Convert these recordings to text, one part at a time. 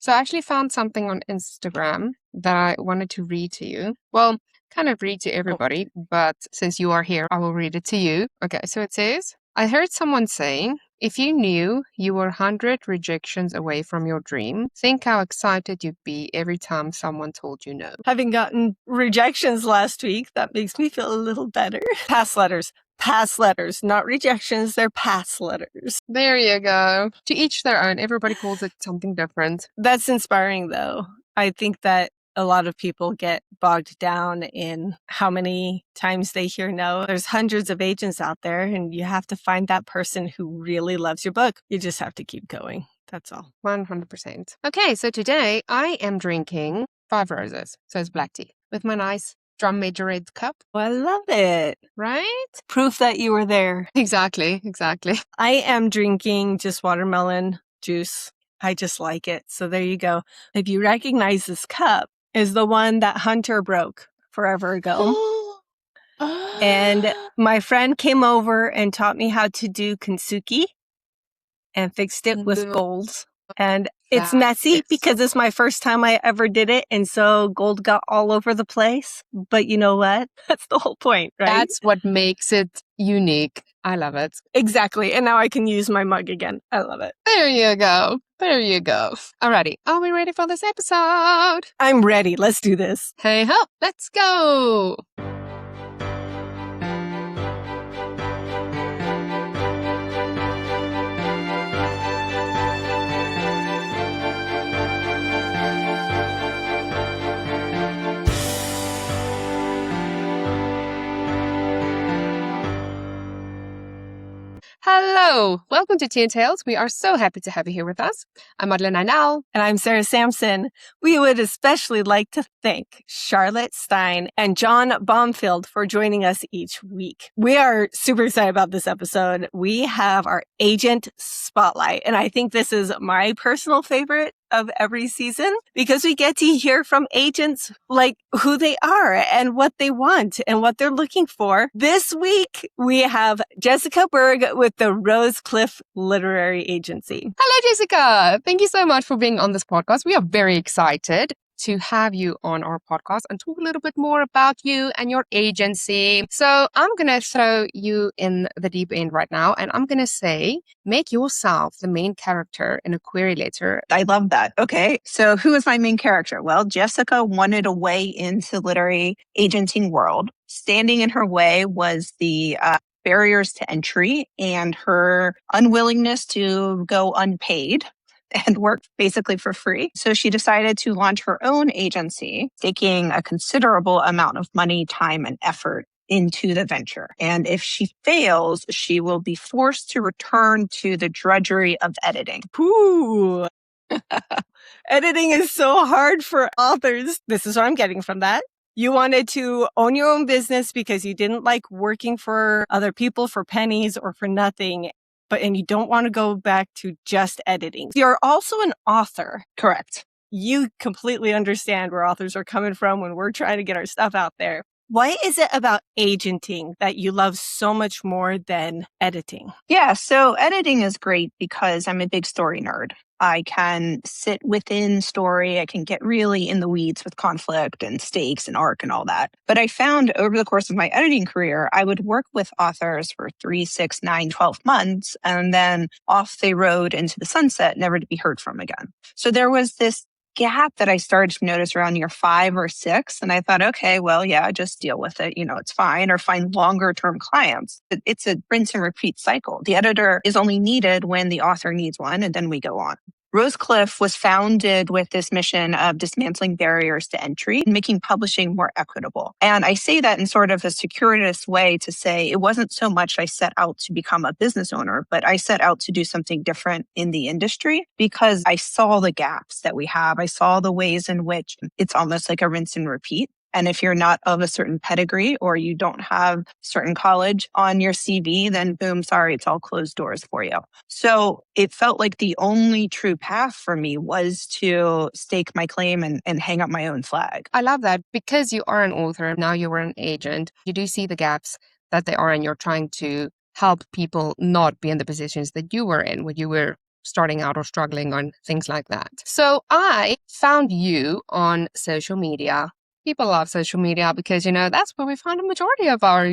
So I actually found something on Instagram that I wanted to read to you. Well, kind of read to everybody, but since you are here, I will read it to you. Okay, so it says, I heard someone saying, if you knew you were 100 rejections away from your dream, think how excited you'd be every time someone told you no. Having gotten rejections last week, that makes me feel a little better. Pass letters. Pass letters, not rejections, they're pass letters. There you go. To each their own. Everybody calls it something different. That's inspiring, though. I think that a lot of people get bogged down in how many times they hear no. There's hundreds of agents out there, and you have to find that person who really loves your book. You just have to keep going. That's all. 100%. Okay, so today I am drinking 5 roses, so it's black tea, with my nice drum major red cup. Oh, I love it. Right? Proof that you were there. Exactly. I am drinking just watermelon juice. I just like it. So there you go. If you recognize this cup, is the one that Hunter broke forever ago. And my friend came over and taught me how to do kintsugi and fixed it with gold. And it's messy because it's my first time I ever did it. And so gold got all over the place. But you know what? That's the whole point, right? That's what makes it unique. I love it. Exactly. And now I can use my mug again. I love it. There you go. Alrighty. Are we ready for this episode? I'm ready. Let's do this. Hey ho, let's go. Hello, welcome to Tea and Tales. We are so happy to have you here with us. I'm Madeleine Einal. And I'm Sarah Sampson. We would especially like to thank Charlotte Stein and John Baumfield for joining us each week. We are super excited about this episode. We have our agent spotlight, and I think this is my personal favorite of every season because we get to hear from agents like who they are and what they want and what they're looking for. This week, we have Jessica Berg with the Rosecliff Literary Agency. Hello, Jessica. Thank you so much for being on this podcast. We are very excited to have you on our podcast and talk a little bit more about you and your agency. So I'm going to throw you in the deep end right now, and I'm going to say, make yourself the main character in a query letter. I love that. Okay. So who is my main character? Well, Jessica wanted a way into literary agenting world. Standing in her way was the barriers to entry and her unwillingness to go unpaid and work basically for free. So she decided to launch her own agency, taking a considerable amount of money, time, and effort into the venture. And if she fails, she will be forced to return to the drudgery of editing. Ooh. Editing is so hard for authors. This is what I'm getting from that. You wanted to own your own business because you didn't like working for other people for pennies or for nothing. And you don't want to go back to just editing. You're also an author. Correct. You completely understand where authors are coming from when we're trying to get our stuff out there. What is it about agenting that you love so much more than editing? Yeah, so editing is great because I'm a big story nerd. I can sit within story. I can get really in the weeds with conflict and stakes and arc and all that. But I found over the course of my editing career, I would work with authors for 3, 6, 9, 12 months, and then off they rode into the sunset, never to be heard from again. So there was this gap that I started to notice around year 5 or 6. And I thought, okay, well, yeah, just deal with it. It's fine, or find longer term clients. It's a rinse and repeat cycle. The editor is only needed when the author needs one, and then we go on. Rosecliff was founded with this mission of dismantling barriers to entry and making publishing more equitable. And I say that in sort of a circuitous way to say it wasn't so much I set out to become a business owner, but I set out to do something different in the industry because I saw the gaps that we have. I saw the ways in which it's almost like a rinse and repeat. And if you're not of a certain pedigree or you don't have certain college on your CV, then boom, sorry, it's all closed doors for you. So it felt like the only true path for me was to stake my claim and hang up my own flag. I love that because you are an author, now you are an agent. You do see the gaps that they are and you're trying to help people not be in the positions that you were in when you were starting out or struggling on things like that. So I found you on social media. People love social media because, that's where we find a majority of our,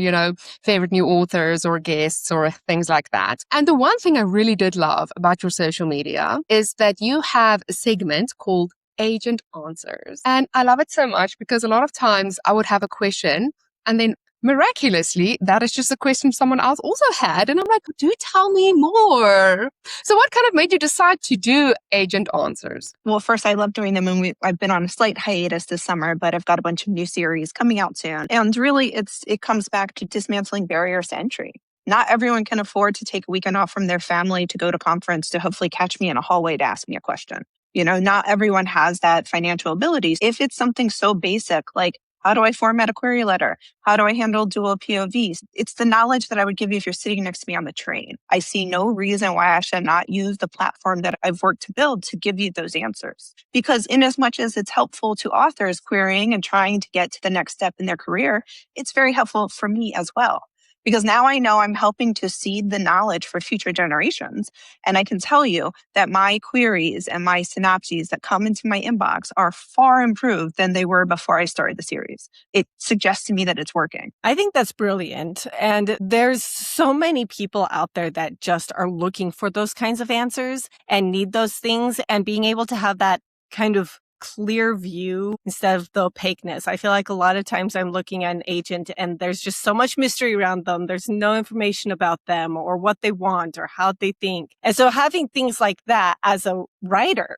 favorite new authors or guests or things like that. And the one thing I really did love about your social media is that you have a segment called Agent Answers. And I love it so much because a lot of times I would have a question and then miraculously, that is just a question someone else also had. And I'm like, do tell me more. So what kind of made you decide to do Agent Answers? Well, first, I love doing them, and I've been on a slight hiatus this summer, but I've got a bunch of new series coming out soon. And really, it comes back to dismantling barriers to entry. Not everyone can afford to take a weekend off from their family to go to conference to hopefully catch me in a hallway to ask me a question. Not everyone has that financial ability. If it's something so basic like, how do I format a query letter? How do I handle dual POVs? It's the knowledge that I would give you if you're sitting next to me on the train. I see no reason why I should not use the platform that I've worked to build to give you those answers. Because in as much as it's helpful to authors querying and trying to get to the next step in their career, it's very helpful for me as well. Because now I know I'm helping to seed the knowledge for future generations. And I can tell you that my queries and my synopses that come into my inbox are far improved than they were before I started the series. It suggests to me that it's working. I think that's brilliant. And there's so many people out there that just are looking for those kinds of answers and need those things, and being able to have that kind of clear view instead of the opaqueness. I feel like a lot of times I'm looking at an agent and there's just so much mystery around them. There's no information about them or what they want or how they think. And so having things like that as a writer,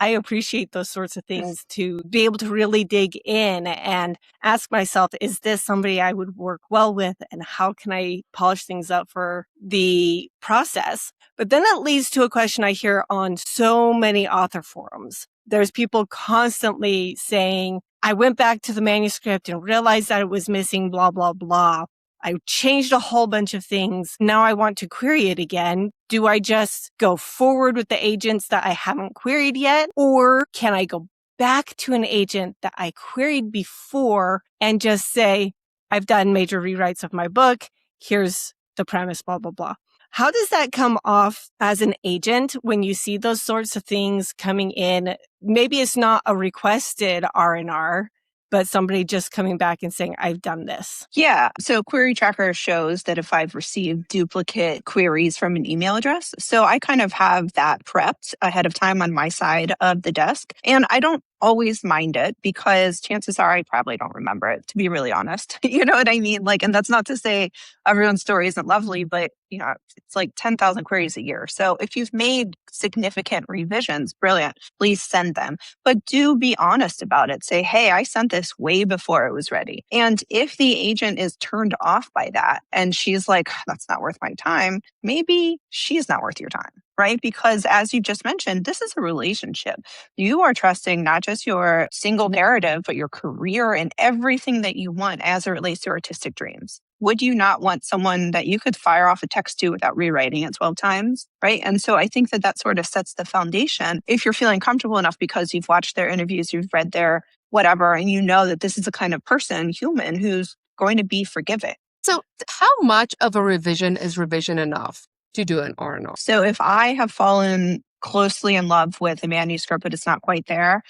I appreciate those sorts of things to be able to really dig in and ask myself, is this somebody I would work well with? And how can I polish things up for the process? But then it leads to a question I hear on so many author forums. There's people constantly saying, I went back to the manuscript and realized that it was missing, blah, blah, blah. I changed a whole bunch of things. Now I want to query it again. Do I just go forward with the agents that I haven't queried yet? Or can I go back to an agent that I queried before and just say, I've done major rewrites of my book. Here's the premise, blah, blah, blah. How does that come off as an agent when you see those sorts of things coming in? Maybe it's not a requested R&R, but somebody just coming back and saying, I've done this. Yeah. So Query Tracker shows that if I've received duplicate queries from an email address, so I kind of have that prepped ahead of time on my side of the desk. And I don't always mind it because chances are I probably don't remember it, to be really honest. You know what I mean? And that's not to say everyone's story isn't lovely, but it's like 10,000 queries a year. So if you've made significant revisions, brilliant, please send them. But do be honest about it. Say, hey, I sent this way before it was ready. And if the agent is turned off by that and she's like, that's not worth my time, maybe she's not worth your time, right? Because as you just mentioned, this is a relationship. You are trusting not just your single narrative, but your career and everything that you want as it relates to artistic dreams. Would you not want someone that you could fire off a text to without rewriting it 12 times, right? And so I think that sort of sets the foundation. If you're feeling comfortable enough because you've watched their interviews, you've read their whatever, and you know that this is the kind of person, human, who's going to be forgiving. So how much of a revision is revision enough to do an R&R? So if I have fallen closely in love with a manuscript, but it's not quite there,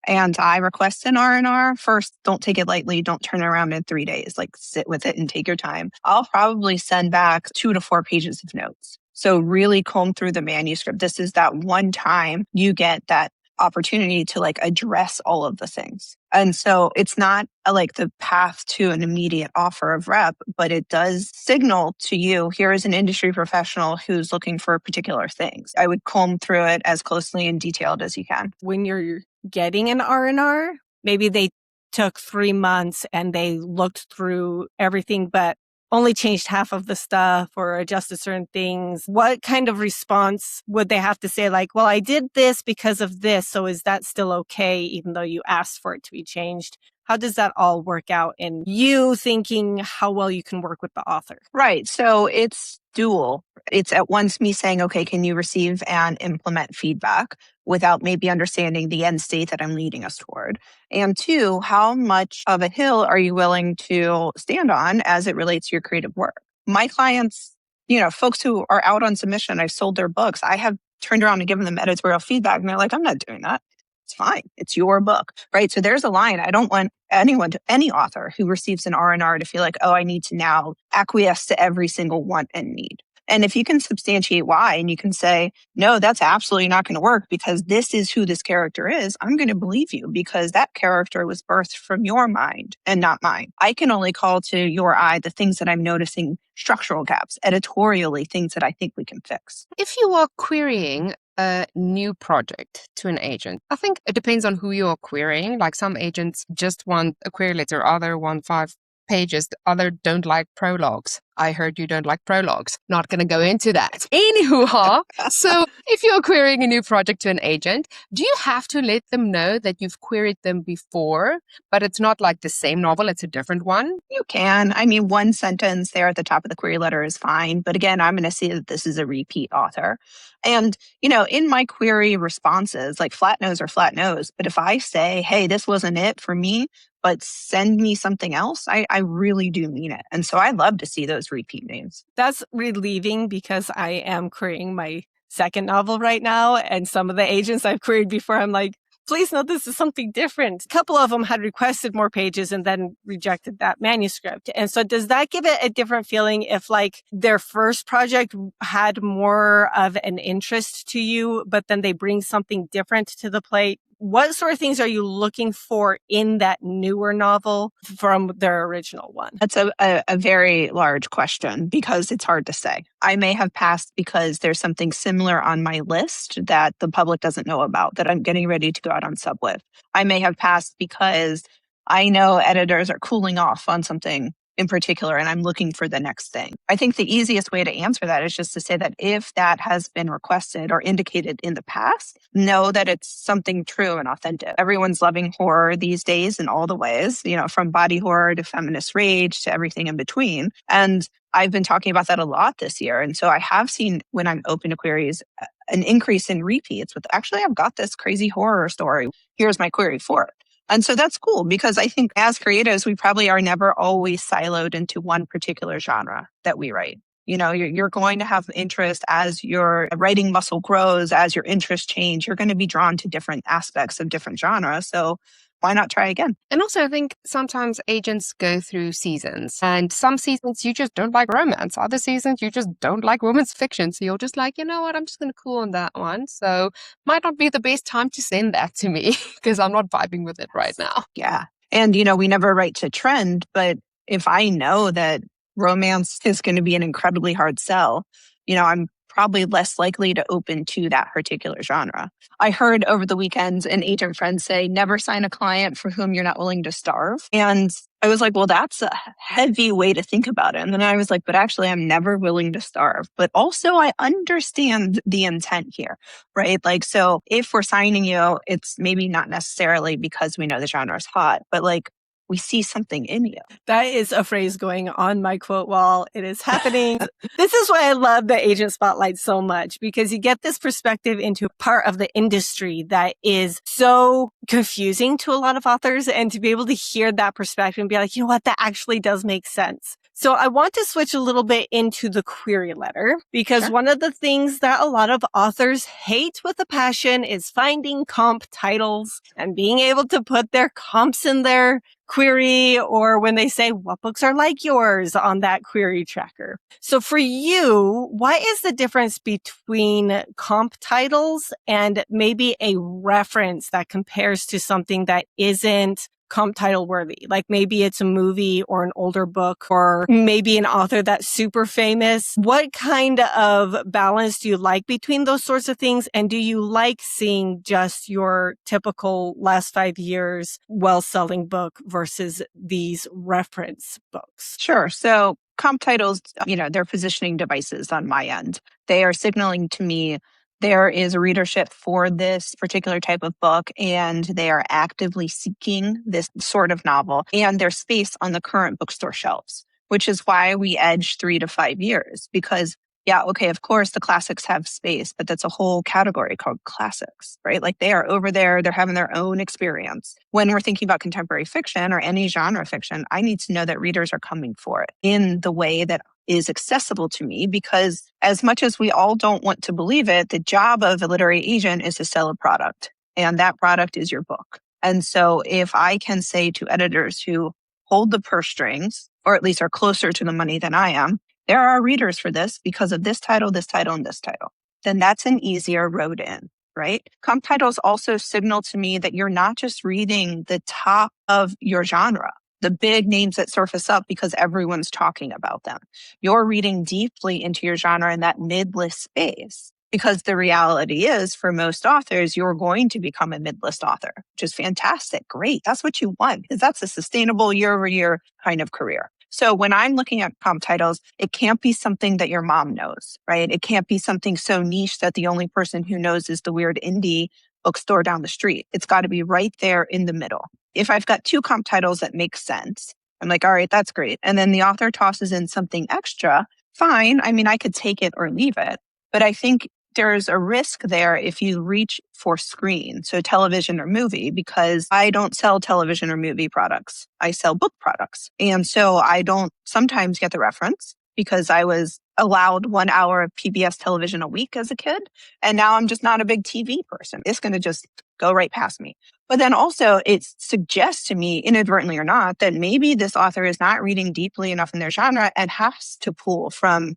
and I request an R&R, first, don't take it lightly. Don't turn it around in 3 days. Sit with it and take your time. I'll probably send back 2 to 4 pages of notes. So really comb through the manuscript. This is that one time you get that opportunity to address all of the things. And so it's not the path to an immediate offer of rep, but it does signal to you, here is an industry professional who's looking for particular things. I would comb through it as closely and detailed as you can. When you're getting an R&R, maybe they took 3 months and they looked through everything, but only changed half of the stuff or adjusted certain things. What kind of response would they have to say? Well, I did this because of this. So is that still okay, even though you asked for it to be changed? How does that all work out in you thinking how well you can work with the author? Right. So it's dual. It's at once me saying, okay, can you receive and implement feedback without maybe understanding the end state that I'm leading us toward? And 2, how much of a hill are you willing to stand on as it relates to your creative work? My clients, folks who are out on submission, I've sold their books. I have turned around and given them editorial feedback, and they're like, I'm not doing that. It's fine. It's your book, right? So there's a line. I don't want any author who receives an R&R to feel like, oh, I need to now acquiesce to every single want and need. And if you can substantiate why, and you can say, no, that's absolutely not going to work because this is who this character is, I'm going to believe you because that character was birthed from your mind and not mine. I can only call to your eye the things that I'm noticing, structural gaps, editorially, things that I think we can fix. If you are querying a new project to an agent, I think it depends on who you're querying. Like some agents just want a query letter, other want 5 pages, the other don't like prologues. I heard you don't like prologues. Not going to go into that. Anywho, so if you're querying a new project to an agent, do you have to let them know that you've queried them before, but it's not like the same novel, it's a different one? You can. I mean, one sentence there at the top of the query letter is fine. But again, I'm going to see that this is a repeat author. And, in my query responses, like flat nose or flat nose, but if I say, hey, this wasn't it for me, but send me something else, I really do mean it. And so I love to see those repeat names. That's relieving because I am querying my second novel right now. And some of the agents I've queried before, I'm like, please note this is something different. A couple of them had requested more pages and then rejected that manuscript. And so does that give it a different feeling if like their first project had more of an interest to you, but then they bring something different to the plate? What sort of things are you looking for in that newer novel from their original one? That's a very large question because it's hard to say. I may have passed because there's something similar on my list that the public doesn't know about that I'm getting ready to go out on sub with. I may have passed because I know editors are cooling off on something in particular, and I'm looking for the next thing. I think the easiest way to answer that is just to say that if that has been requested or indicated in the past, know that it's something true and authentic. Everyone's loving horror these days in all the ways, from body horror to feminist rage to everything in between. And I've been talking about that a lot this year. And so I have seen when I'm open to queries, an increase in repeats with actually, I've got this crazy horror story. Here's my query for it. And so that's cool because I think as creatives, we probably are never always siloed into one particular genre that we write. You're going to have interest as your writing muscle grows, as your interests change, you're going to be drawn to different aspects of different genres. So why not try again? And also, I think sometimes agents go through seasons, and some seasons you just don't like romance. Other seasons you just don't like women's fiction. So you're just like, you know what, I'm just going to cool on that one. So might not be the best time to send that to me because I'm not vibing with it right now. Yeah. And, we never write to trend, but if I know that romance is going to be an incredibly hard sell, I'm probably less likely to open to that particular genre. I heard over the weekend an agent friend say, never sign a client for whom you're not willing to starve. And I was like, well, that's a heavy way to think about it. And then I was like, but actually, I'm never willing to starve. But also, I understand the intent here, right? Like, so if we're signing you, it's maybe not necessarily because we know the genre is hot, but like, we see something in you. That is a phrase going on my quote wall. It is happening. This is why I love the Agent Spotlight so much, because you get this perspective into part of the industry that is so confusing to a lot of authors, and to be able to hear that perspective and be like, you know what, that actually does make sense. So I want to switch a little bit into the query letter, because Sure. one of the things that a lot of authors hate with a passion is finding comp titles and being able to put their comps in their query, or when they say what books are like yours on that query tracker. So for you, what is the difference between comp titles and maybe a reference that compares to something that isn't comp title worthy? Like maybe it's a movie or an older book, or maybe an author that's super famous. What kind of balance do you like between those sorts of things? And do you like seeing just your typical last 5 years well-selling book versus these reference books? Sure. So comp titles, they're positioning devices on my end. They are signaling to me there is a readership for this particular type of book, and they are actively seeking this sort of novel and their space on the current bookstore shelves, which is why we edge 3 to 5 years. Because, yeah, okay, of course, the classics have space, but that's a whole category called classics, right? Like they are over there, they're having their own experience. When we're thinking about contemporary fiction or any genre fiction, I need to know that readers are coming for it in the way that is accessible to me, because as much as we all don't want to believe it, the job of a literary agent is to sell a product, and that product is your book. And so if I can say to editors who hold the purse strings, or at least are closer to the money than I am, there are readers for this because of this title, and this title, then that's an easier road in, right? Comp titles also signal to me that you're not just reading the top of your genre, the big names that surface up because everyone's talking about them. You're reading deeply into your genre in that mid-list space. Because the reality is, for most authors, you're going to become a mid-list author, which is fantastic. Great. That's what you want, because that's a sustainable year-over-year kind of career. So when I'm looking at comp titles, it can't be something that your mom knows, right? It can't be something so niche that the only person who knows is the weird indie bookstore down the street. It's got to be right there in the middle. If I've got two comp titles that make sense, I'm like, all right, that's great. And then the author tosses in something extra, fine. I mean, I could take it or leave it. But I think there's a risk there if you reach for screen, so television or movie, because I don't sell television or movie products. I sell book products. And so I don't sometimes get the reference because I was allowed 1 hour of PBS television a week as a kid. And now I'm just not a big TV person. It's going to just go right past me. But then also it suggests to me, inadvertently or not, that maybe this author is not reading deeply enough in their genre and has to pull from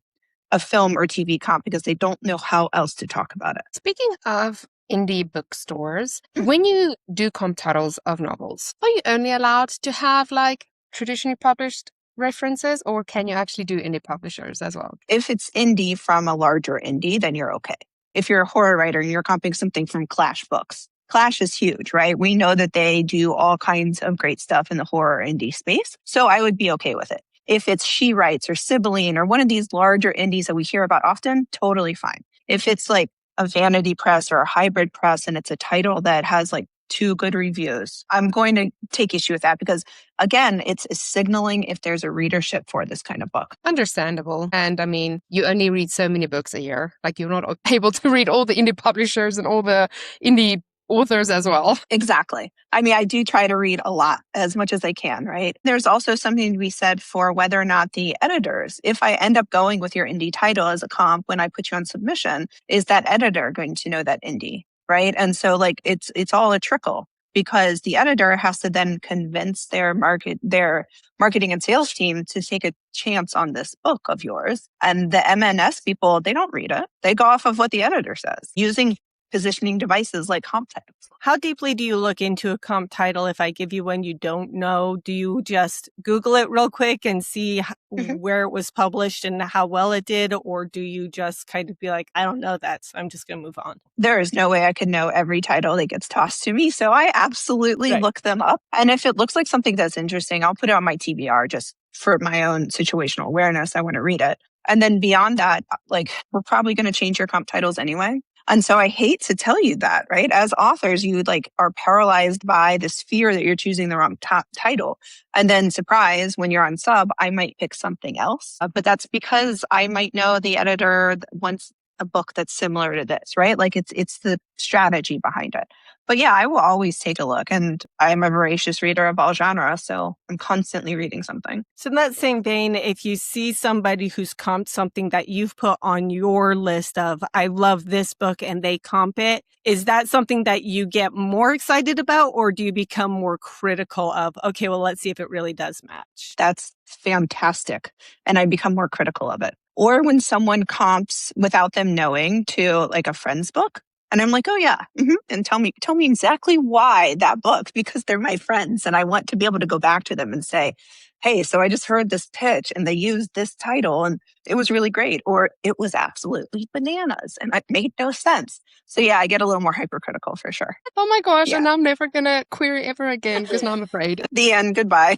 a film or TV comp because they don't know how else to talk about it. Speaking of indie bookstores, when you do comp titles of novels, are you only allowed to have like traditionally published references, or can you actually do indie publishers as well? If it's indie from a larger indie, then you're okay. If you're a horror writer and you're comping something from Clash Books, Clash is huge, right? We know that they do all kinds of great stuff in the horror indie space. So I would be okay with it. If it's She Writes or Sibylline or one of these larger indies that we hear about often, totally fine. If it's like a vanity press or a hybrid press and it's a title that has like 2 good reviews, I'm going to take issue with that because, again, it's signaling if there's a readership for this kind of book. Understandable. And I mean, you only read so many books a year. Like, you're not able to read all the indie publishers and all the indie authors as well. Exactly. I mean, I do try to read a lot, as much as I can, right? There's also something to be said for whether or not the editors, if I end up going with your indie title as a comp when I put you on submission, is that editor going to know that indie, right? And so like it's all a trickle, because the editor has to then convince their marketing and sales team to take a chance on this book of yours. And the MNS people, they don't read it. They go off of what the editor says using positioning devices like comp titles. How deeply do you look into a comp title if I give you one you don't know? Do you just Google it real quick and see where it was published and how well it did? Or do you just kind of be like, I don't know that, so I'm just going to move on? There is no way I could know every title that gets tossed to me. So I absolutely look them up. And if it looks like something that's interesting, I'll put it on my TBR just for my own situational awareness. I want to read it. And then beyond that, like, we're probably going to change your comp titles anyway. And so I hate to tell you that, right? As authors, you like are paralyzed by this fear that you're choosing the wrong title. And then surprise, when you're on sub, I might pick something else. But that's because I might know the editor wants a book that's similar to this, right? Like it's the strategy behind it. But yeah, I will always take a look. And I'm a voracious reader of all genres, so I'm constantly reading something. So in that same vein, if you see somebody who's comped something that you've put on your list of, I love this book, and they comp it, is that something that you get more excited about, or do you become more critical of, okay, well, let's see if it really does match? That's fantastic. And I become more critical of it. Or when someone comps without them knowing to like a friend's book, and I'm like, oh yeah, and tell me exactly why that book, because they're my friends and I want to be able to go back to them and say, hey, so I just heard this pitch and they used this title and it was really great, or it was absolutely bananas and it made no sense. So yeah, I get a little more hypercritical for sure. Oh my gosh, and I'm never going to query ever again because now I'm afraid. The end, goodbye.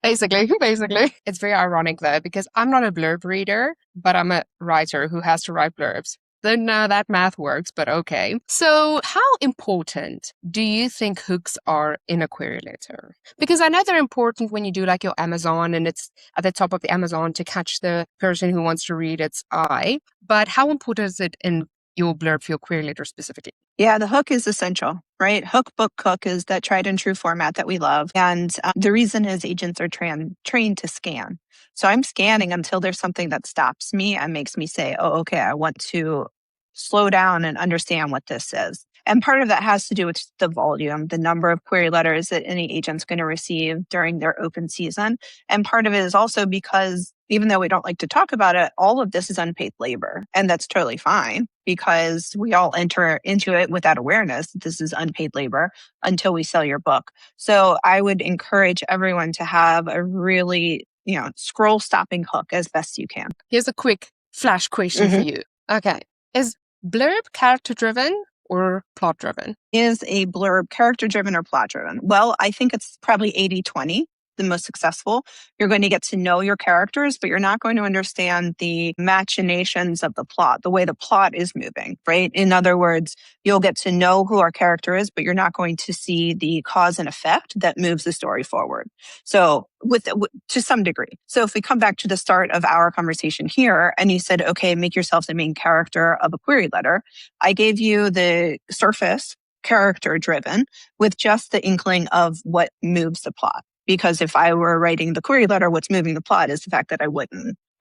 Basically. It's very ironic though, because I'm not a blurb reader, but I'm a writer who has to write blurbs. Then that math works, but okay. So how important do you think hooks are in a query letter? Because I know they're important when you do like your Amazon and it's at the top of the Amazon to catch the person who wants to read its eye. But how important is it in your blurb for your query letter specifically? Yeah, the hook is essential. right? Hook, book, cook is that tried and true format that we love. And the reason is agents are trained to scan. So I'm scanning until there's something that stops me and makes me say, oh, okay, I want to slow down and understand what this is. And part of that has to do with the volume, the number of query letters that any agent's going to receive during their open season. And part of it is also because even though we don't like to talk about it, all of this is unpaid labor. And that's totally fine because we all enter into it with that awareness that this is unpaid labor until we sell your book. So I would encourage everyone to have a really, scroll stopping hook as best you can. Here's a quick flash question for you. Okay. Is blurb character driven or plot driven? Is a blurb character driven or plot driven? Well, I think it's probably 80-20. The most successful. You're going to get to know your characters, but you're not going to understand the machinations of the plot, the way the plot is moving, right? In other words, you'll get to know who our character is, but you're not going to see the cause and effect that moves the story forward. So to some degree. So if we come back to the start of our conversation here and you said, okay, make yourself the main character of a query letter, I gave you the surface character driven with just the inkling of what moves the plot. Because if I were writing the query letter, what's moving the plot is the fact that I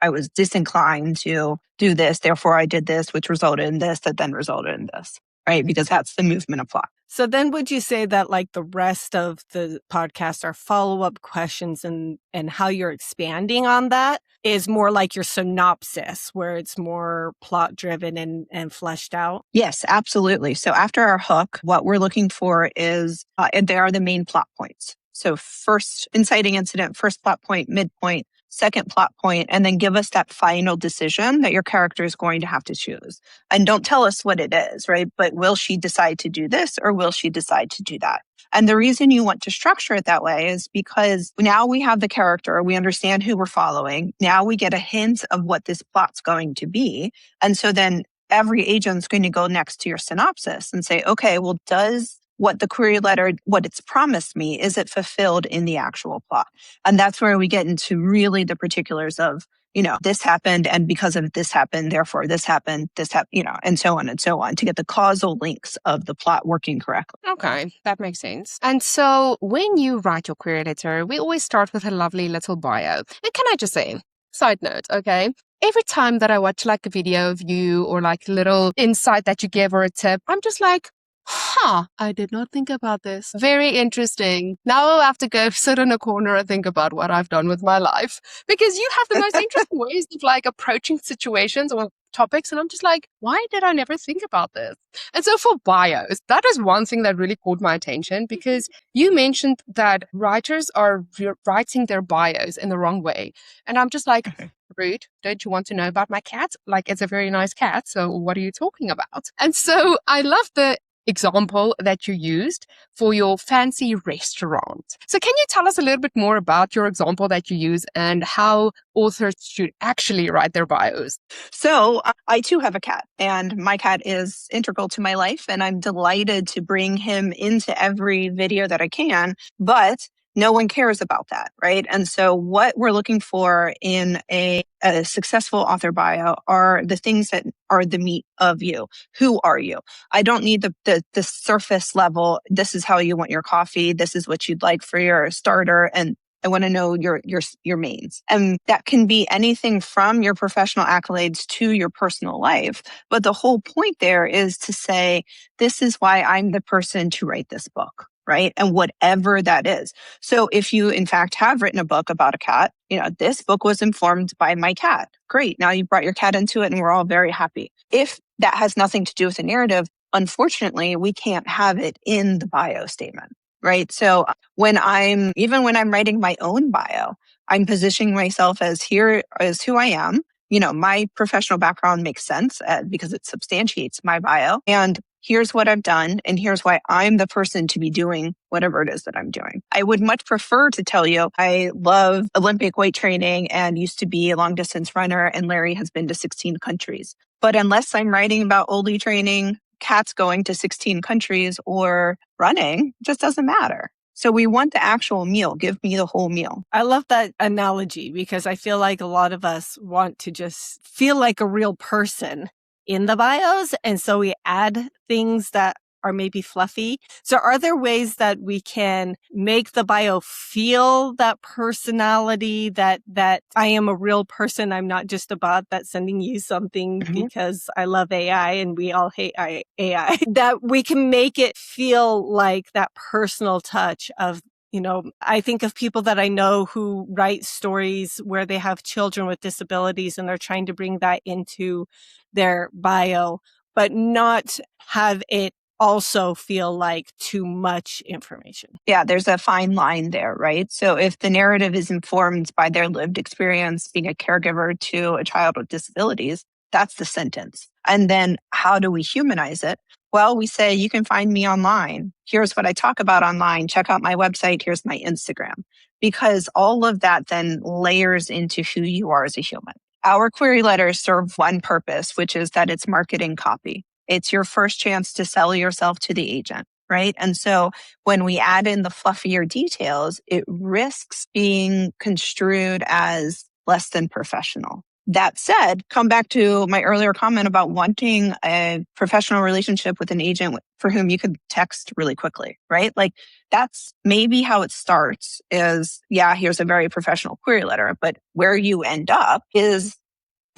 was disinclined to do this. Therefore, I did this, which resulted in this, that then resulted in this, right? Because that's the movement of plot. So then would you say that like the rest of the podcast are follow-up questions and how you're expanding on that is more like your synopsis where it's more plot driven and fleshed out? Yes, absolutely. So after our hook, what we're looking for is, there are the main plot points. So first inciting incident, first plot point, midpoint, second plot point, and then give us that final decision that your character is going to have to choose. And don't tell us what it is, right? But will she decide to do this or will she decide to do that? And the reason you want to structure it that way is because now we have the character, we understand who we're following. Now we get a hint of what this plot's going to be. And so then every agent's going to go next to your synopsis and say, okay, well, does what the query letter, what it's promised me, is it fulfilled in the actual plot? And that's where we get into really the particulars of, this happened and because of this happened, therefore this happened, and so on to get the causal links of the plot working correctly. Okay, that makes sense. And so when you write your query letter, we always start with a lovely little bio. And can I just say, side note, okay? Every time that I watch like a video of you or like a little insight that you give or a tip, I'm just like, I did not think about this. Very interesting. Now I'll have to go sit in a corner and think about what I've done with my life because you have the most interesting ways of like approaching situations or topics. And I'm just like, why did I never think about this? And so for bios, that is one thing that really caught my attention because you mentioned that writers are writing their bios in the wrong way. And I'm just like, rude. Don't you want to know about my cat? Like, it's a very nice cat. So what are you talking about? And so I love the example that you used for your fancy restaurant. So can you tell us a little bit more about your example that you use and how authors should actually write their bios? So I too have a cat and my cat is integral to my life and I'm delighted to bring him into every video that I can, but no one cares about that, right? And so what we're looking for in a successful author bio are the things that are the meat of you. Who are you? I don't need the surface level. This is how you want your coffee. This is what you'd like for your starter. And I want to know your mains. And that can be anything from your professional accolades to your personal life. But the whole point there is to say, this is why I'm the person to write this book. Right? And whatever that is. So if you, in fact, have written a book about a cat, this book was informed by my cat. Great. Now you brought your cat into it and we're all very happy. If that has nothing to do with the narrative, unfortunately, we can't have it in the bio statement. Right. So when I'm writing my own bio, I'm positioning myself as here as who I am. My professional background makes sense because it substantiates my bio. And here's what I've done, and here's why I'm the person to be doing whatever it is that I'm doing. I would much prefer to tell you I love Olympic weight training and used to be a long distance runner, and Larry has been to 16 countries. But unless I'm writing about oldie training, cats going to 16 countries, or running, it just doesn't matter. So we want the actual meal. Give me the whole meal. I love that analogy because I feel like a lot of us want to just feel like a real person in the bios. And so we add things that are maybe fluffy. So are there ways that we can make the bio feel that personality, that I am a real person, I'm not just a bot that's sending you something because I love AI and we all hate AI, that we can make it feel like that personal touch of, I think of people that I know who write stories where they have children with disabilities and they're trying to bring that into their bio, but not have it also feel like too much information. Yeah, there's a fine line there, right? So if the narrative is informed by their lived experience being a caregiver to a child with disabilities, that's the sentence. And then how do we humanize it? Well, we say, you can find me online. Here's what I talk about online. Check out my website. Here's my Instagram. Because all of that then layers into who you are as a human. Our query letters serve one purpose, which is that it's marketing copy. It's your first chance to sell yourself to the agent, right? And so when we add in the fluffier details, it risks being construed as less than professional. That said, come back to my earlier comment about wanting a professional relationship with an agent for whom you could text really quickly, right? Like that's maybe how it starts is, yeah, here's a very professional query letter, but where you end up is,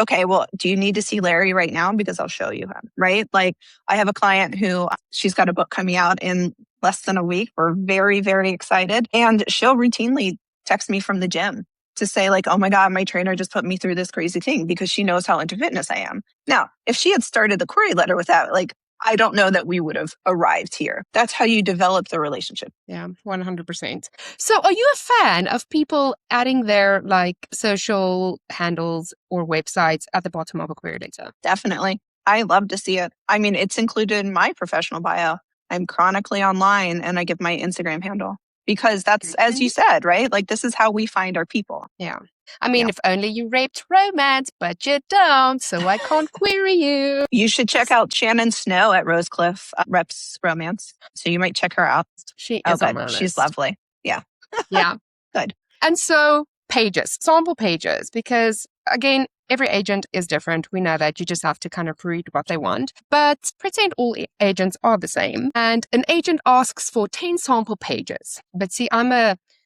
okay, well, do you need to see Larry right now? Because I'll show you him, right? Like I have a client who she's got a book coming out in less than a week. We're very, very excited. And she'll routinely text me from the gym to say like, oh my God, my trainer just put me through this crazy thing because she knows how into fitness I am. Now, if she had started the query letter with that, like, I don't know that we would have arrived here. That's how you develop the relationship. Yeah, 100%. So are you a fan of people adding their like social handles or websites at the bottom of a query letter? Definitely. I love to see it. I mean, it's included in my professional bio. I'm chronically online and I give my Instagram handle because that's, as you said, right? Like this is how we find our people. Yeah. I mean, if only you raped romance, but you don't, so I can't query you. You should check out Shannon Snow at Rosecliff Reps Romance. So you might check her out. She is on my list. She's lovely. Yeah. Yeah. Good. And so pages, sample pages, because again, every agent is different. We know that you just have to kind of read what they want, but pretend all agents are the same. And an agent asks for 10 sample pages. But see,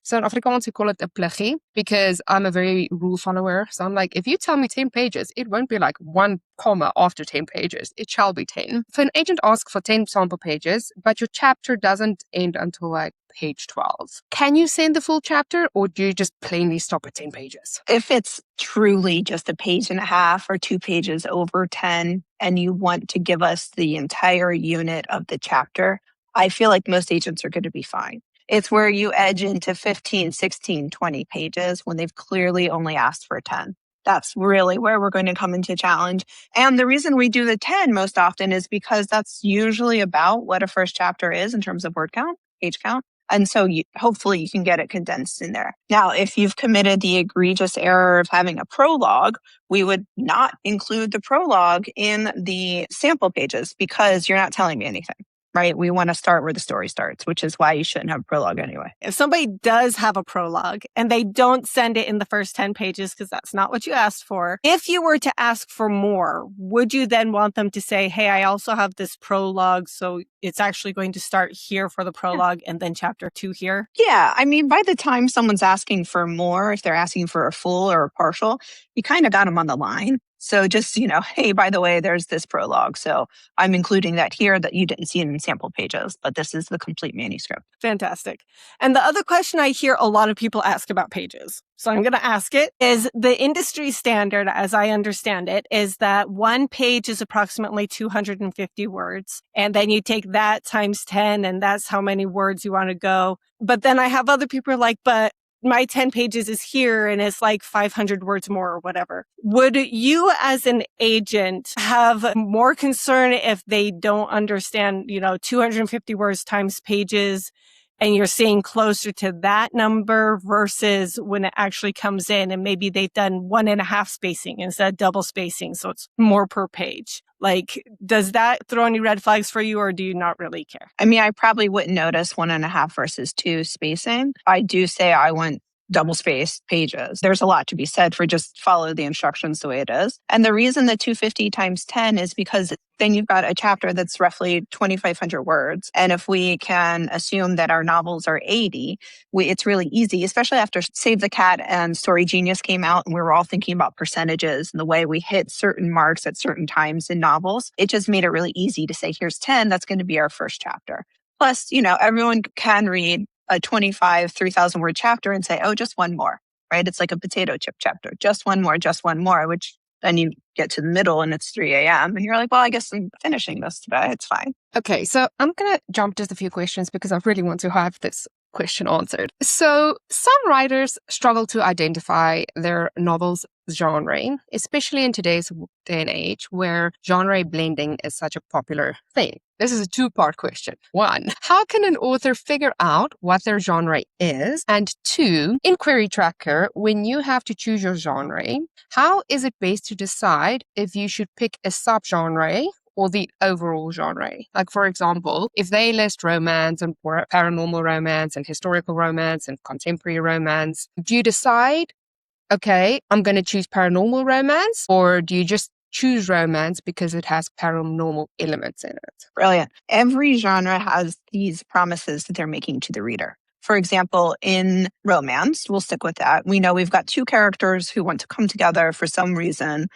so in Afrikaans, we call it a pluggie because I'm a very rule follower. So I'm like, if you tell me 10 pages, it won't be like 1 comma after 10 pages. It shall be 10. If an agent asks for 10 sample pages, but your chapter doesn't end until like page 12, can you send the full chapter or do you just plainly stop at 10 pages? If it's truly just a page and a half or 2 pages over 10 and you want to give us the entire unit of the chapter, I feel like most agents are going to be fine. It's where you edge into 15, 16, 20 pages when they've clearly only asked for 10. That's really where we're going to come into challenge. And the reason we do the 10 most often is because that's usually about what a first chapter is in terms of word count, page count. And so hopefully you can get it condensed in there. Now, if you've committed the egregious error of having a prologue, we would not include the prologue in the sample pages because you're not telling me anything. Right? We want to start where the story starts, which is why you shouldn't have a prologue anyway. If somebody does have a prologue and they don't send it in the first 10 pages because that's not what you asked for, if you were to ask for more, would you then want them to say, hey, I also have this prologue, so it's actually going to start here for the prologue and then chapter 2 here? Yeah. I mean, by the time someone's asking for more, if they're asking for a full or a partial, you kind of got them on the line. So just, hey, by the way, there's this prologue. So I'm including that here that you didn't see in sample pages, but this is the complete manuscript. Fantastic. And the other question I hear a lot of people ask about pages, so I'm going to ask it, is the industry standard, as I understand it, is that 1 page is approximately 250 words. And then you take that times 10, and that's how many words you want to go. But then I have other people like, but my 10 pages is here and it's like 500 words more or whatever. Would you as an agent have more concern if they don't understand, 250 words times pages and you're seeing closer to that number versus when it actually comes in and maybe they've done 1.5 spacing instead of double spacing. So it's more per page. Like, does that throw any red flags for you or do you not really care? I mean, I probably wouldn't notice 1.5 versus 2 spacing. I do say I want double spaced pages. There's a lot to be said for just follow the instructions the way it is. And the reason the 250 times 10 is because then you've got a chapter that's roughly 2,500 words. And if we can assume that our novels are 80, it's really easy, especially after Save the Cat and Story Genius came out and we were all thinking about percentages and the way we hit certain marks at certain times in novels. It just made it really easy to say, here's 10, that's going to be our first chapter. Plus, everyone can read a 3,000 word chapter and say, oh, just one more, right? It's like a potato chip chapter, just one more, which then you get to the middle and it's 3 a.m. and you're like, well, I guess I'm finishing this today. It's fine. Okay, so I'm going to jump just a few questions because I really want to have this question answered. So some writers struggle to identify their novel's genre, especially in today's day and age where genre blending is such a popular thing. This is a two-part question. One, how can an author figure out what their genre is? And two, in Query Tracker, when you have to choose your genre, how is it best to decide if you should pick a subgenre or the overall genre? Like, for example, if they list romance and paranormal romance and historical romance and contemporary romance, do you decide, okay, I'm going to choose paranormal romance, or do you just choose romance because it has paranormal elements in it? Brilliant. Every genre has these promises that they're making to the reader. For example, in romance, we'll stick with that. We know we've got two characters who want to come together for some reason,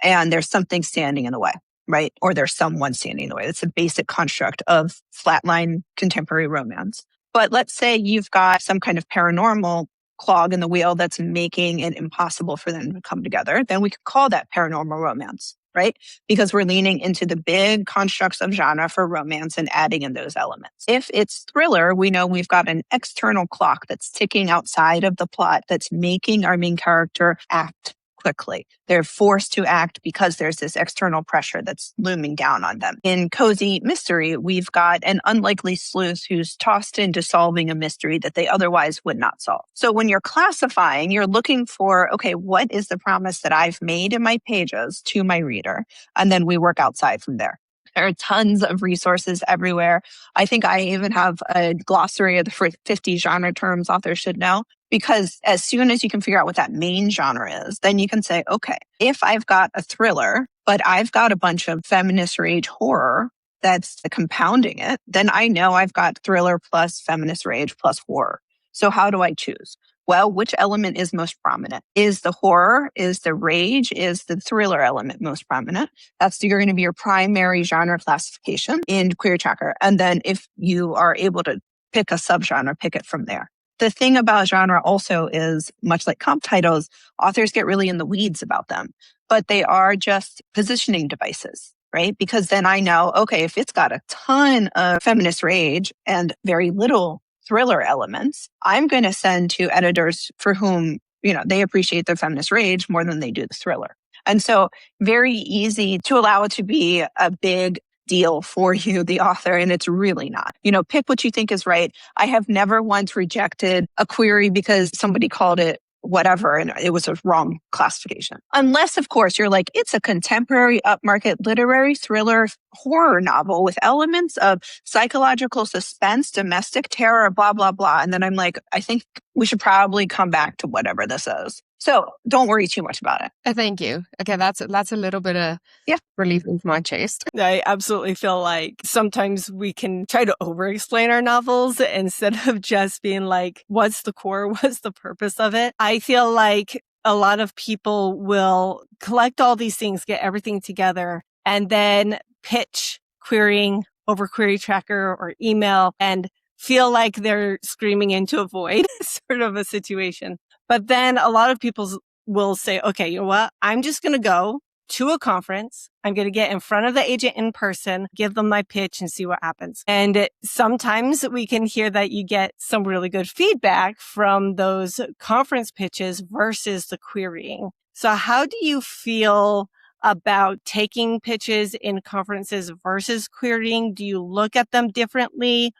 and there's something standing in the way, right? Or there's someone standing in the way. It's a basic construct of flatline contemporary romance. But let's say you've got some kind of paranormal clog in the wheel that's making it impossible for them to come together. Then we could call that paranormal romance, right? Because we're leaning into the big constructs of genre for romance and adding in those elements. If it's thriller, we know we've got an external clock that's ticking outside of the plot that's making our main character act quickly. They're forced to act because there's this external pressure that's looming down on them. In cozy mystery, we've got an unlikely sleuth who's tossed into solving a mystery that they otherwise would not solve. So when you're classifying, you're looking for, okay, what is the promise that I've made in my pages to my reader? And then we work outside from there. There are tons of resources everywhere. I think I even have a glossary of the 50 genre terms authors should know. Because as soon as you can figure out what that main genre is, then you can say, okay, if I've got a thriller, but I've got a bunch of feminist rage horror that's compounding it, then I know I've got thriller plus feminist rage plus horror. So how do I choose? Well, which element is most prominent? Is the horror, is the rage, is the thriller element most prominent? That's going to be your primary genre classification in Query Tracker. And then if you are able to pick a subgenre, pick it from there. The thing about genre also is, much like comp titles, authors get really in the weeds about them, but they are just positioning devices, right? Because then I know, okay, if it's got a ton of feminist rage and very little thriller elements, I'm going to send to editors for whom, they appreciate the feminist rage more than they do the thriller. And so very easy to allow it to be a big deal for you, the author, and it's really not. Pick what you think is right. I have never once rejected a query because somebody called it whatever and it was a wrong classification. Unless, of course, you're like, it's a contemporary upmarket literary thriller horror novel with elements of psychological suspense, domestic terror, blah, blah, blah. And then I'm like, I think we should probably come back to whatever this is. So don't worry too much about it. Thank you. Okay, that's a little bit of relief in my chest. I absolutely feel like sometimes we can try to over-explain our novels instead of just being like, what's the core? What's the purpose of it? I feel like a lot of people will collect all these things, get everything together, and then pitch querying over Query Tracker or email and feel like they're screaming into a void sort of a situation. But then a lot of people will say, okay, you know what? I'm just going to go to a conference. I'm going to get in front of the agent in person, give them my pitch and see what happens. And sometimes we can hear that you get some really good feedback from those conference pitches versus the querying. So how do you feel about taking pitches in conferences versus querying? Do you look at them differently?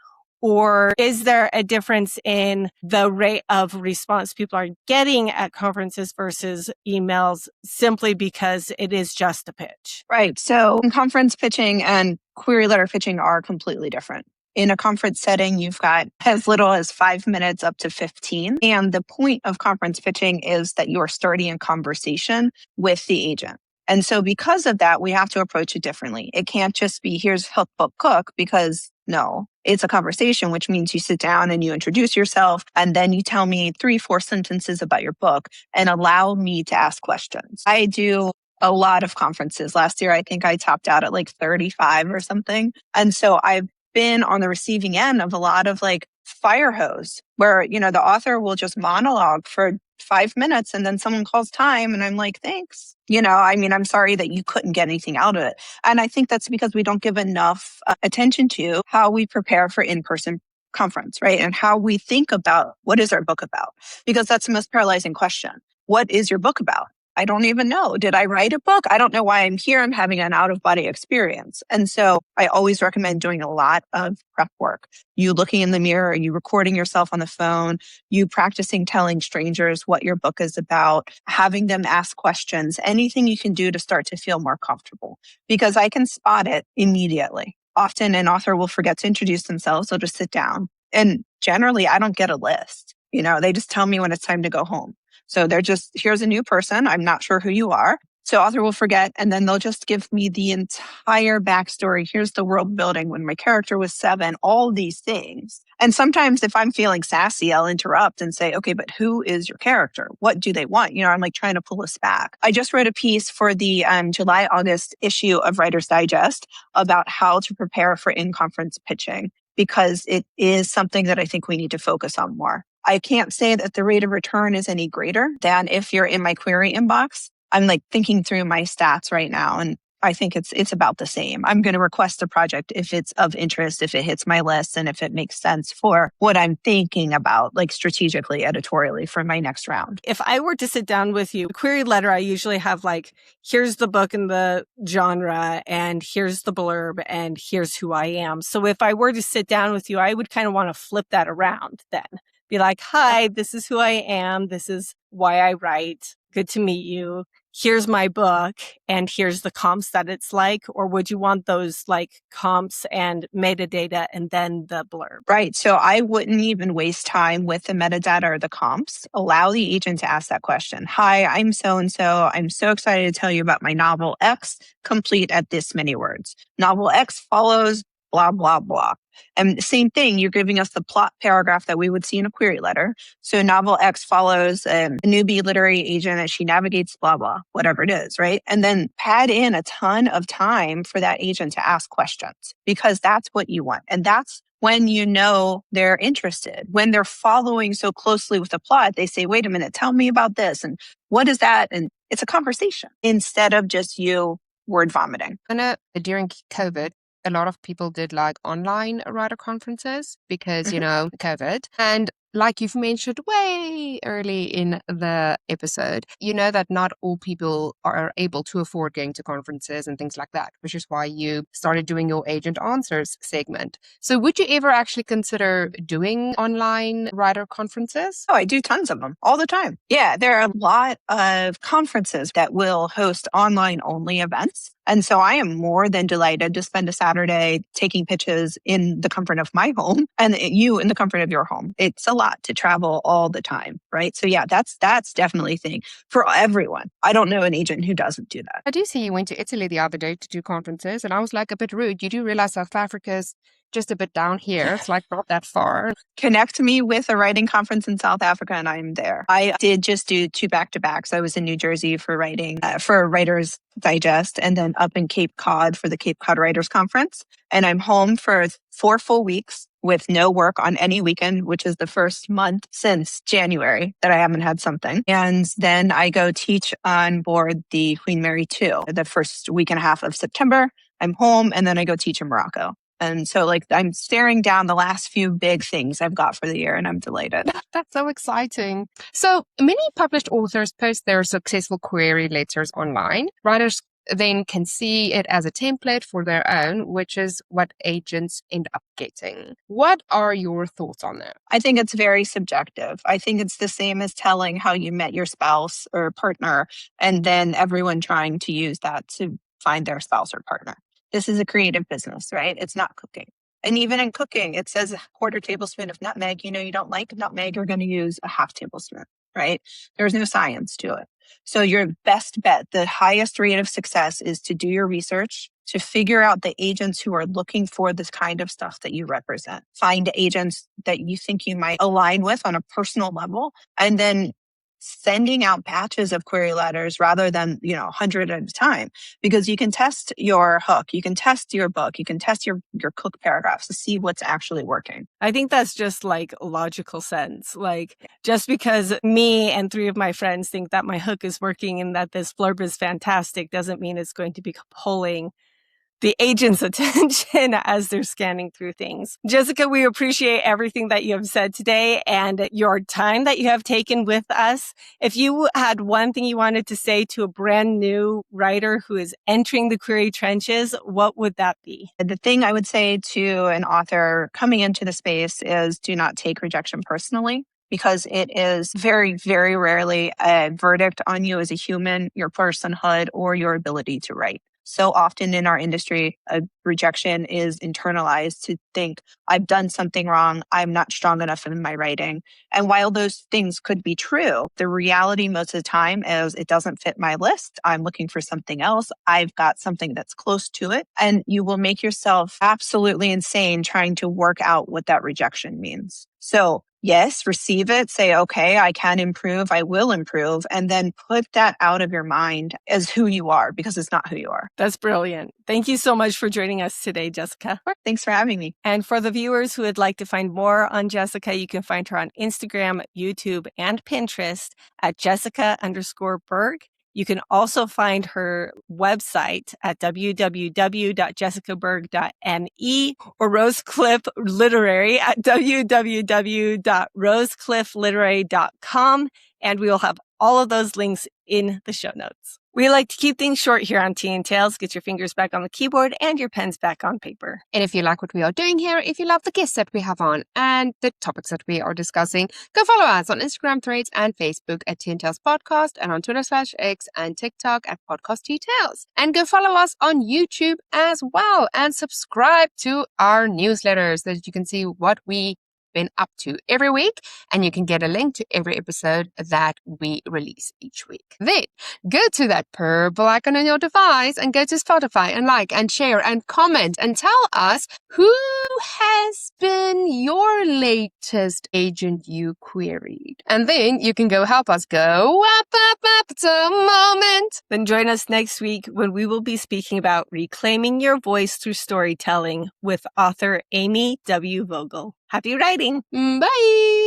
Or is there a difference in the rate of response people are getting at conferences versus emails simply because it is just a pitch? Right. So conference pitching and query letter pitching are completely different. In a conference setting, you've got as little as 5 minutes up to 15. And the point of conference pitching is that you're starting a conversation with the agent. And so because of that, we have to approach it differently. It can't just be, here's help book cook, because no, it's a conversation, which means you sit down and you introduce yourself, and then you tell me 3-4 sentences about your book and allow me to ask questions. I do a lot of conferences. Last year, I think I topped out at like 35 or something. And so I've been on the receiving end of a lot of like fire hose where, the author will just monologue for 5 minutes and then someone calls time and I'm like, thanks. I'm sorry that you couldn't get anything out of it. And I think that's because we don't give enough attention to how we prepare for in-person conference, right? And how we think about what is our book about? Because that's the most paralyzing question. What is your book about? I don't even know. Did I write a book? I don't know why I'm here. I'm having an out-of-body experience. And so I always recommend doing a lot of prep work. You looking in the mirror, you recording yourself on the phone, you practicing telling strangers what your book is about, having them ask questions, anything you can do to start to feel more comfortable. Because I can spot it immediately. Often an author will forget to introduce themselves. They'll just sit down. And generally, I don't get a list. They just tell me when it's time to go home. So they're just, here's a new person. I'm not sure who you are. So author will forget, and then they'll just give me the entire backstory. Here's the world building when my character was 7, all these things. And sometimes if I'm feeling sassy, I'll interrupt and say, okay, but who is your character? What do they want? I'm like trying to pull us back. I just wrote a piece for the July-August issue of Writer's Digest about how to prepare for in-conference pitching, because it is something that I think we need to focus on more. I can't say that the rate of return is any greater than if you're in my query inbox. I'm like thinking through my stats right now, and I think it's about the same. I'm going to request a project if it's of interest, if it hits my list, and if it makes sense for what I'm thinking about, like strategically, editorially for my next round. If I were to sit down with you, query letter, I usually have like, here's the book and the genre, and here's the blurb, and here's who I am. So if I were to sit down with you, I would kind of want to flip that around then. Be like, hi, this is who I am. This is why I write. Good to meet you. Here's my book, and here's the comps that it's like. Or would you want those like comps and metadata and then the blurb? Right. So I wouldn't even waste time with the metadata or the comps. Allow the agent to ask that question. Hi, I'm so-and-so. I'm so excited to tell you about my novel X, complete at this many words. Novel X follows blah, blah, blah. And the same thing, you're giving us the plot paragraph that we would see in a query letter. So novel X follows a newbie literary agent as she navigates blah, blah, whatever it is, right? And then pad in a ton of time for that agent to ask questions, because that's what you want. And that's when they're interested. When they're following so closely with the plot, they say, wait a minute, tell me about this. And what is that? And it's a conversation instead of just you word vomiting. I know during COVID, a lot of people did like online writer conferences because, COVID. And like you've mentioned way early in the episode, that not all people are able to afford going to conferences and things like that, which is why you started doing your Agent Answers segment. So would you ever actually consider doing online writer conferences? Oh, I do tons of them all the time. Yeah, there are a lot of conferences that will host online only events. And so I am more than delighted to spend a Saturday taking pitches in the comfort of my home and you in the comfort of your home. It's a lot to travel all the time, right? So yeah, that's definitely a thing for everyone. I don't know an agent who doesn't do that. I do see you went to Italy the other day to do conferences, and I was like a bit rude. You do realize South Africa's just a bit down here. It's like not that far. Connect me with a writing conference in South Africa and I'm there. I did just do 2 back-to-backs. I was in New Jersey for writing, for Writer's Digest, and then up in Cape Cod for the Cape Cod Writers Conference. And I'm home for 4 full weeks with no work on any weekend, which is the first month since January that I haven't had something. And then I go teach on board the Queen Mary 2 the first week and a half of September. I'm home, and then I go teach in Morocco. And so I'm staring down the last few big things I've got for the year, and I'm delighted. That's so exciting. So many published authors post their successful query letters online. Writers then can see it as a template for their own, which is what agents end up getting. What are your thoughts on that? I think it's very subjective. I think it's the same as telling how you met your spouse or partner, and then everyone trying to use that to find their spouse or partner. This is a creative business, right? It's not cooking. And even in cooking, it says a 1/4 tablespoon of nutmeg. You don't like nutmeg, you're going to use a 1/2 tablespoon, right? There's no science to it. So your best bet, the highest rate of success is to do your research, to figure out the agents who are looking for this kind of stuff that you represent. Find agents that you think you might align with on a personal level, and then sending out batches of query letters rather than, 100 at a time, because you can test your hook, you can test your book, you can test your cook paragraphs to see what's actually working. I think that's just like logical sense. Like, just because me and 3 of my friends think that my hook is working and that this blurb is fantastic doesn't mean it's going to be pulling the agent's attention as they're scanning through things. Jessica, we appreciate everything that you have said today and your time that you have taken with us. If you had one thing you wanted to say to a brand new writer who is entering the query trenches, what would that be? The thing I would say to an author coming into the space is do not take rejection personally, because it is very, very rarely a verdict on you as a human, your personhood, or your ability to write. So often in our industry, a rejection is internalized to think, I've done something wrong, I'm not strong enough in my writing. And while those things could be true, the reality most of the time is it doesn't fit my list. I'm looking for something else. I've got something that's close to it. And you will make yourself absolutely insane trying to work out what that rejection means. So yes, receive it, say, okay, I can improve, I will improve, and then put that out of your mind as who you are, because it's not who you are. That's brilliant. Thank you so much for joining us today, Jessica. Thanks for having me. And for the viewers who would like to find more on Jessica, you can find her on Instagram, YouTube, and Pinterest at Jessica_Berg. You can also find her website at www.jessicaberg.me or Rosecliff Literary at www.rosecliffliterary.com. And we will have all of those links in the show notes. We like to keep things short here on Tea and Tales. Get your fingers back on the keyboard and your pens back on paper. And if you like what we are doing here, if you love the guests that we have on and the topics that we are discussing, go follow us on Instagram, Threads, and Facebook at Tea and Tales Podcast, and on Twitter/X and TikTok at Podcast Tea Tales. And go follow us on YouTube as well, and subscribe to our newsletters so that you can see what we been up to every week, and you can get a link to every episode that we release each week. Then go to that purple icon on your device and go to Spotify and like and share and comment and tell us who has been your latest agent you queried. And then you can go help us go up to moment. Then join us next week when we will be speaking about reclaiming your voice through storytelling with author Amy W. Vogel. Happy writing! Bye!